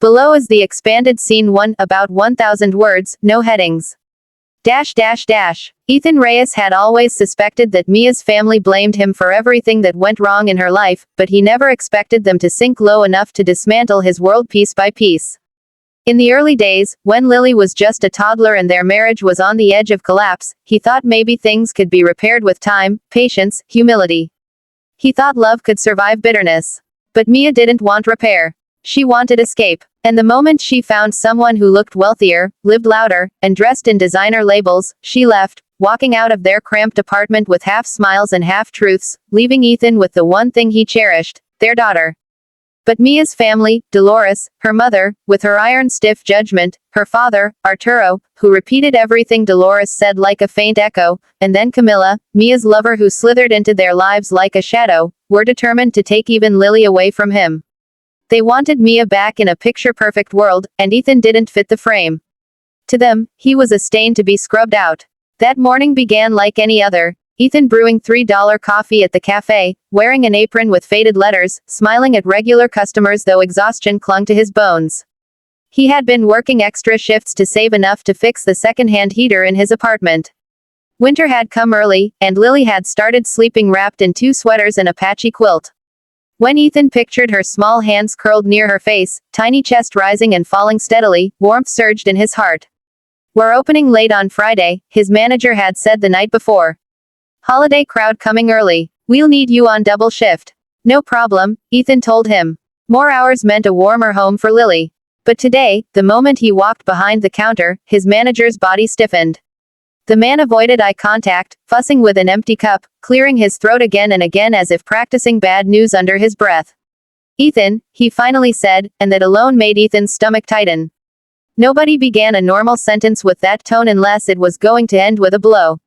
Below is the expanded scene 1, about 1,000 words, no headings. Ethan Reyes had always suspected that Mia's family blamed him for everything that went wrong in her life, but he never expected them to sink low enough to dismantle his world piece by piece. In the early days, when Lily was just a toddler and their marriage was on the edge of collapse, he thought maybe things could be repaired with time, patience, humility. He thought love could survive bitterness. But Mia didn't want repair. She wanted escape. And the moment she found someone who looked wealthier, lived louder, and dressed in designer labels, she left, walking out of their cramped apartment with half smiles and half truths, leaving Ethan with the one thing he cherished, their daughter. But Mia's family, Dolores, her mother, with her iron-stiff judgment, her father, Arturo, who repeated everything Dolores said like a faint echo, and then Camilla, Mia's lover who slithered into their lives like a shadow, were determined to take even Lily away from him. They wanted Mia back in a picture-perfect world, and Ethan didn't fit the frame. To them, he was a stain to be scrubbed out. That morning began like any other. Ethan brewing $3 coffee at the cafe, wearing an apron with faded letters, smiling at regular customers though exhaustion clung to his bones. He had been working extra shifts to save enough to fix the second-hand heater in his apartment. Winter had come early, and Lily had started sleeping wrapped in 2 sweaters and a patchy quilt. When Ethan pictured her small hands curled near her face, tiny chest rising and falling steadily, warmth surged in his heart. "We're opening late on Friday," his manager had said the night before. "Holiday crowd coming early. We'll need you on double shift." "No problem," Ethan told him. More hours meant a warmer home for Lily. But today, the moment he walked behind the counter, his manager's body stiffened. The man avoided eye contact, fussing with an empty cup, clearing his throat again and again as if practicing bad news under his breath. "Ethan," he finally said, and that alone made Ethan's stomach tighten. Nobody began a normal sentence with that tone unless it was going to end with a blow.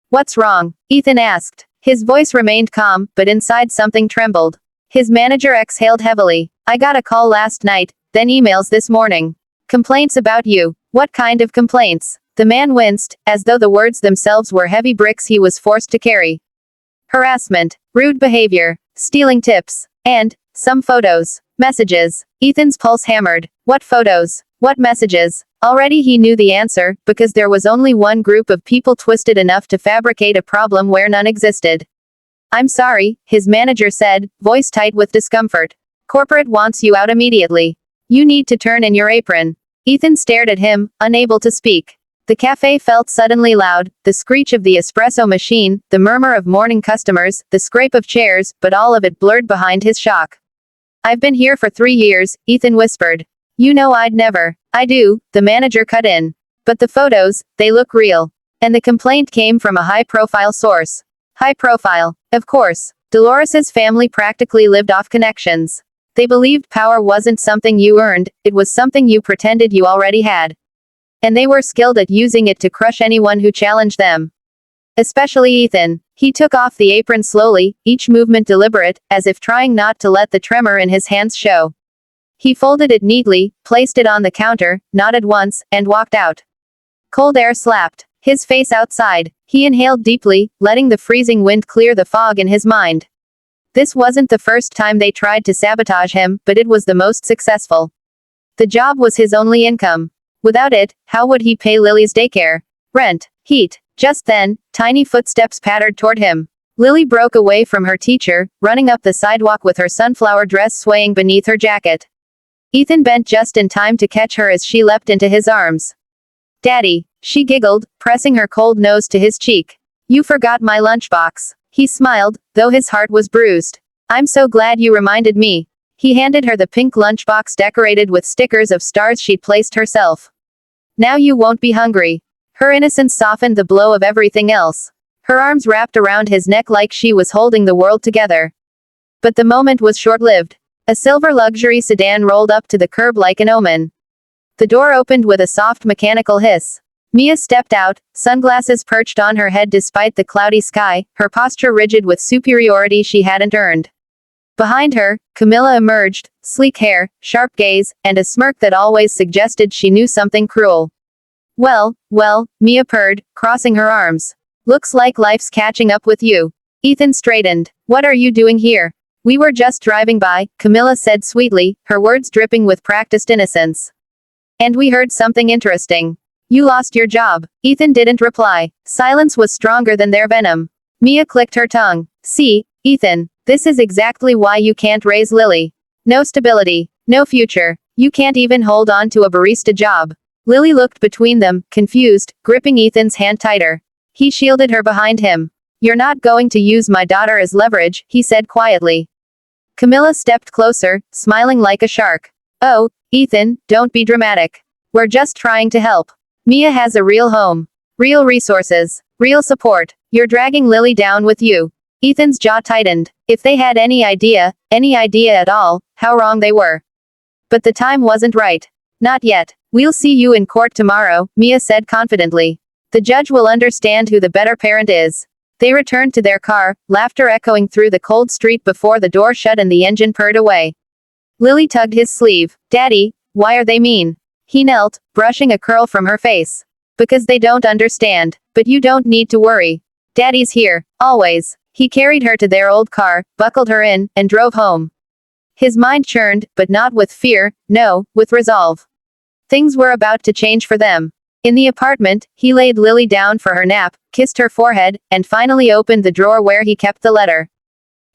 "What's wrong?" Ethan asked. His voice remained calm, but inside something trembled. His manager exhaled heavily. "I got a call last night, then emails this morning. Complaints about you." "What kind of complaints?" The man winced, as though the words themselves were heavy bricks he was forced to carry. "Harassment, rude behavior, stealing tips, and some photos, messages." Ethan's pulse hammered. What photos? What messages? Already he knew the answer, because there was only one group of people twisted enough to fabricate a problem where none existed. "I'm sorry," his manager said, voice tight with discomfort. "Corporate wants you out immediately. You need to turn in your apron." Ethan stared at him, unable to speak. The cafe felt suddenly loud, the screech of the espresso machine, the murmur of morning customers, the scrape of chairs, but all of it blurred behind his shock. "I've been here for 3 years, Ethan whispered. "You know I'd never." "I do," the manager cut in. "But the photos, they look real." And the complaint came from a high-profile source. High profile. Of course. Dolores's family practically lived off connections. They believed power wasn't something you earned, it was something you pretended you already had. And they were skilled at using it to crush anyone who challenged them. Especially Ethan. He took off the apron slowly, each movement deliberate, as if trying not to let the tremor in his hands show. He folded it neatly, placed it on the counter, nodded once, and walked out. Cold air slapped his face outside. He inhaled deeply, letting the freezing wind clear the fog in his mind. This wasn't the first time they tried to sabotage him, but it was the most successful. The job was his only income. Without it, how would he pay Lily's daycare? Rent, heat. Just then, tiny footsteps pattered toward him. Lily broke away from her teacher, running up the sidewalk with her sunflower dress swaying beneath her jacket. Ethan bent just in time to catch her as she leapt into his arms. "Daddy," she giggled, pressing her cold nose to his cheek. "You forgot my lunchbox." He smiled, though his heart was bruised. "I'm so glad you reminded me." He handed her the pink lunchbox decorated with stickers of stars she'd placed herself. "Now you won't be hungry." Her innocence softened the blow of everything else. Her arms wrapped around his neck like she was holding the world together. But the moment was short-lived. A silver luxury sedan rolled up to the curb like an omen. The door opened with a soft mechanical hiss. Mia stepped out, sunglasses perched on her head despite the cloudy sky, her posture rigid with superiority she hadn't earned. Behind her, Camilla emerged, sleek hair, sharp gaze, and a smirk that always suggested she knew something cruel. Well, Mia purred, crossing her arms. "Looks like life's catching up with you." Ethan straightened. "What are you doing here?" We were just driving by, Camilla said sweetly, her words dripping with practiced innocence. And we heard something interesting. You lost your job. Ethan didn't reply. Silence was stronger than their venom. Mia clicked her tongue. See, Ethan, this is exactly why you can't raise Lily. No stability. No future. You can't even hold on to a barista job. Lily looked between them, confused, gripping Ethan's hand tighter. He shielded her behind him. You're not going to use my daughter as leverage, he said quietly. Camilla stepped closer, smiling like a shark. Oh, Ethan, don't be dramatic. We're just trying to help. Mia has a real home. Real resources. Real support. You're dragging Lily down with you. Ethan's jaw tightened. If they had any idea at all, how wrong they were. But the time wasn't right. Not yet. We'll see you in court tomorrow, Mia said confidently. The judge will understand who the better parent is. They returned to their car, laughter echoing through the cold street before the door shut and the engine purred away. Lily tugged his sleeve. Daddy, why are they mean? He knelt, brushing a curl from her face. Because they don't understand. But you don't need to worry. Daddy's here, always. He carried her to their old car, buckled her in, and drove home. His mind churned, but not with fear, no, with resolve. Things were about to change for them. In the apartment, he laid Lily down for her nap, kissed her forehead, and finally opened the drawer where he kept the letter.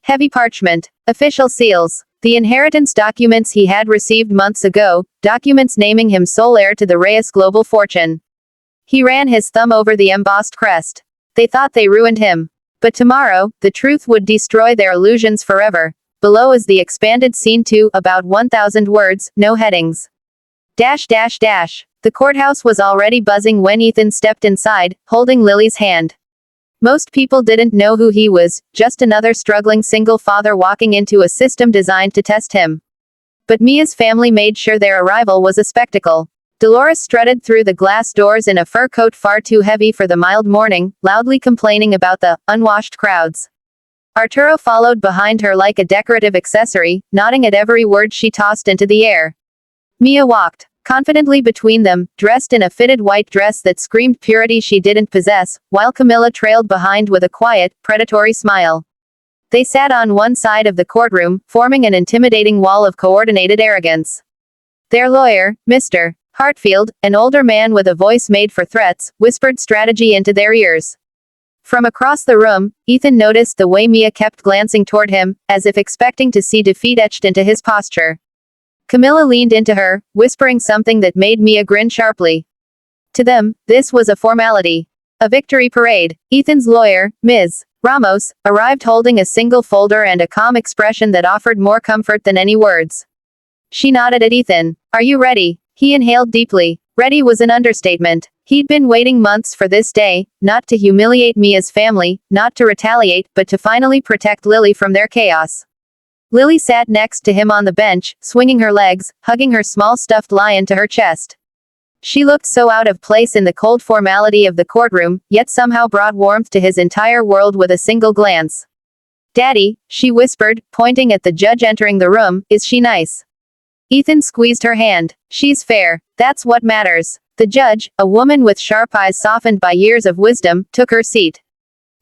Heavy parchment. Official seals. The inheritance documents he had received months ago, documents naming him sole heir to the Reyes global fortune. He ran his thumb over the embossed crest. They thought they ruined him. But tomorrow, the truth would destroy their illusions forever. Below is the expanded scene 2, about 1,000 words, no headings. Dash dash dash. The courthouse was already buzzing when Ethan stepped inside, holding Lily's hand. Most people didn't know who he was, just another struggling single father walking into a system designed to test him. But Mia's family made sure their arrival was a spectacle. Dolores strutted through the glass doors in a fur coat far too heavy for the mild morning, loudly complaining about the unwashed crowds. Arturo followed behind her like a decorative accessory, nodding at every word she tossed into the air. Mia walked confidently between them, dressed in a fitted white dress that screamed purity she didn't possess, while Camilla trailed behind with a quiet, predatory smile. They sat on one side of the courtroom, forming an intimidating wall of coordinated arrogance. Their lawyer, Mr. Hartfield, an older man with a voice made for threats, whispered strategy into their ears. From across the room, Ethan noticed the way Mia kept glancing toward him, as if expecting to see defeat etched into his posture. Camilla leaned into her, whispering something that made Mia grin sharply. To them, this was a formality. A victory parade. Ethan's lawyer, Ms. Ramos, arrived holding a single folder and a calm expression that offered more comfort than any words. She nodded at Ethan. Are you ready? He inhaled deeply. Ready was an understatement. He'd been waiting months for this day, not to humiliate Mia's family, not to retaliate, but to finally protect Lily from their chaos. Lily sat next to him on the bench, swinging her legs, hugging her small stuffed lion to her chest. She looked so out of place in the cold formality of the courtroom, yet somehow brought warmth to his entire world with a single glance. Daddy, she whispered, pointing at the judge entering the room, is she nice? Ethan squeezed her hand. She's fair. That's what matters. The judge, a woman with sharp eyes softened by years of wisdom, took her seat.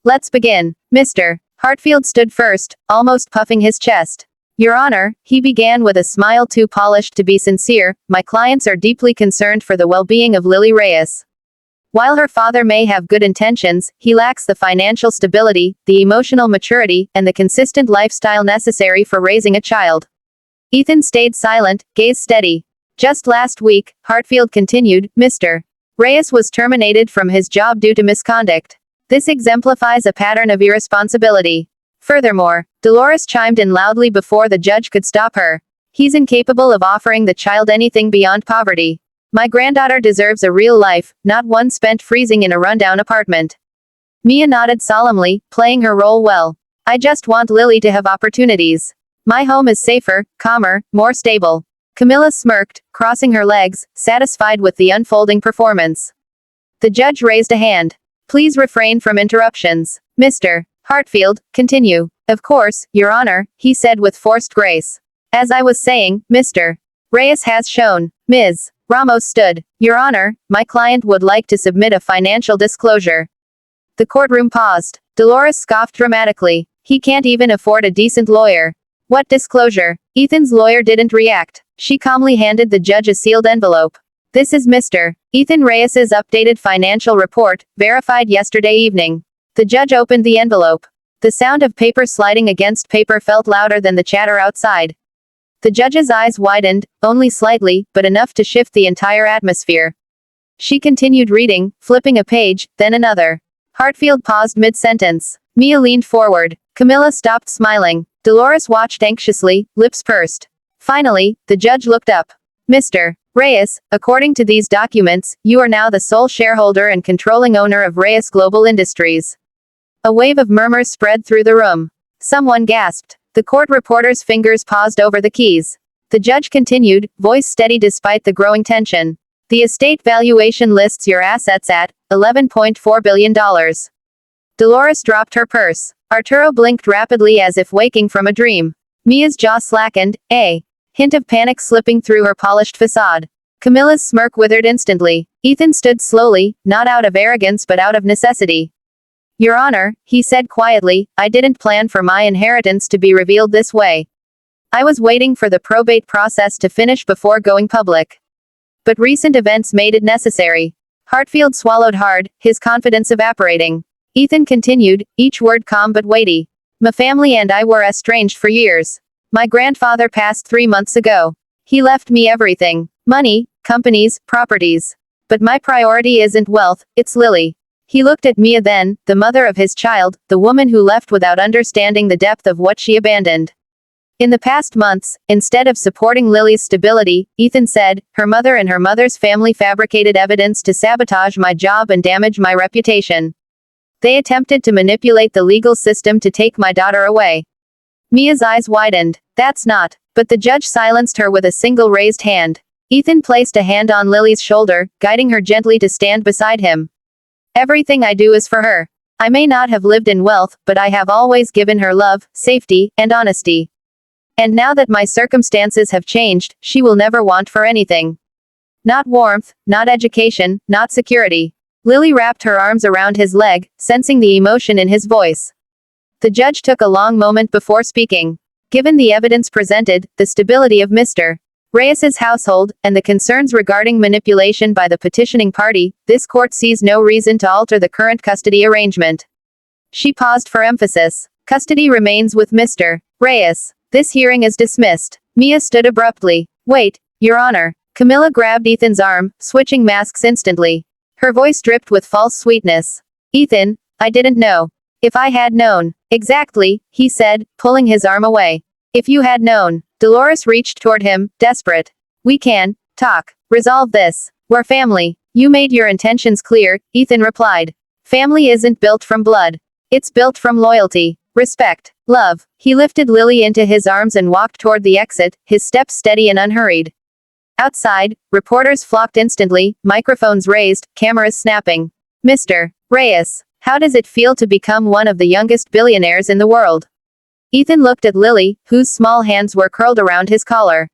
Let's begin. Mr. Hartfield stood first, almost puffing his chest. Your Honor, he began with a smile too polished to be sincere, my clients are deeply concerned for the well-being of Lily Reyes. While her father may have good intentions, he lacks the financial stability, the emotional maturity, and the consistent lifestyle necessary for raising a child. Ethan stayed silent, gaze steady. Just last week, Hartfield continued, Mr. Reyes was terminated from his job due to misconduct. This exemplifies a pattern of irresponsibility. Furthermore, Dolores chimed in loudly before the judge could stop her. He's incapable of offering the child anything beyond poverty. My granddaughter deserves a real life, not one spent freezing in a rundown apartment. Mia nodded solemnly, playing her role well. I just want Lily to have opportunities. My home is safer, calmer, more stable. Camilla smirked, crossing her legs, satisfied with the unfolding performance. The judge raised a hand. Please refrain from interruptions. Mr. Hartfield, continue. Of course, Your Honor, he said with forced grace. As I was saying, Mr. Reyes has shown. Ms. Ramos stood. Your Honor, my client would like to submit a financial disclosure. The courtroom paused. Dolores scoffed dramatically. He can't even afford a decent lawyer. What disclosure? Ethan's lawyer didn't react. She calmly handed the judge a sealed envelope. This is Mr. Ethan Reyes's updated financial report, verified yesterday evening. The judge opened the envelope. The sound of paper sliding against paper felt louder than the chatter outside. The judge's eyes widened, only slightly, but enough to shift the entire atmosphere. She continued reading, flipping a page, then another. Hartfield paused mid-sentence. Mia leaned forward. Camilla stopped smiling. Dolores watched anxiously, lips pursed. Finally, the judge looked up. Mr. Reyes, according to these documents, you are now the sole shareholder and controlling owner of Reyes Global Industries. A wave of murmurs spread through the room. Someone gasped. The court reporter's fingers paused over the keys. The judge continued, voice steady despite the growing tension. The estate valuation lists your assets at $11.4 billion. Dolores dropped her purse. Arturo blinked rapidly as if waking from a dream. Mia's jaw slackened, a hint of panic slipping through her polished facade. Camilla's smirk withered instantly. Ethan stood slowly, not out of arrogance but out of necessity. Your Honor, he said quietly, I didn't plan for my inheritance to be revealed this way. I was waiting for the probate process to finish before going public. But recent events made it necessary. Hartfield swallowed hard, his confidence evaporating. Ethan continued, each word calm but weighty. My family and I were estranged for years. My grandfather passed 3 months ago. He left me everything. Money, companies, properties. But my priority isn't wealth, it's Lily. He looked at Mia then, the mother of his child, the woman who left without understanding the depth of what she abandoned. In the past months, instead of supporting Lily's stability, Ethan said, her mother and her mother's family fabricated evidence to sabotage my job and damage my reputation. They attempted to manipulate the legal system to take my daughter away. Mia's eyes widened. That's not. But the judge silenced her with a single raised hand. Ethan placed a hand on Lily's shoulder, guiding her gently to stand beside him. Everything I do is for her. I may not have lived in wealth, but I have always given her love, safety, and honesty. And now that my circumstances have changed, she will never want for anything. Not warmth, not education, not security. Lily wrapped her arms around his leg, sensing the emotion in his voice. The judge took a long moment before speaking. Given the evidence presented, the stability of Mr. Reyes's household, and the concerns regarding manipulation by the petitioning party, this court sees no reason to alter the current custody arrangement. She paused for emphasis. Custody remains with Mr. Reyes. This hearing is dismissed. Mia stood abruptly. Wait, Your Honor. Camilla grabbed Ethan's arm, switching masks instantly. Her voice dripped with false sweetness. Ethan, I didn't know. If I had known. Exactly, he said, pulling his arm away. If you had known. Dolores reached toward him, desperate. We can talk. Resolve this. We're family. You made your intentions clear, Ethan replied. Family isn't built from blood. It's built from loyalty, respect, love. He lifted Lily into his arms and walked toward the exit, his steps steady and unhurried. Outside, reporters flocked instantly, microphones raised, cameras snapping. Mr. Reyes, how does it feel to become one of the youngest billionaires in the world? Ethan looked at Lily, whose small hands were curled around his collar.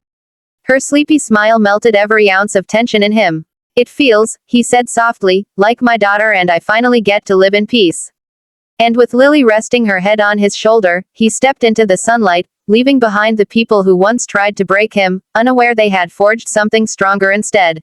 Her sleepy smile melted every ounce of tension in him. It feels, he said softly, like my daughter and I finally get to live in peace. And with Lily resting her head on his shoulder, he stepped into the sunlight, leaving behind the people who once tried to break him, unaware they had forged something stronger instead.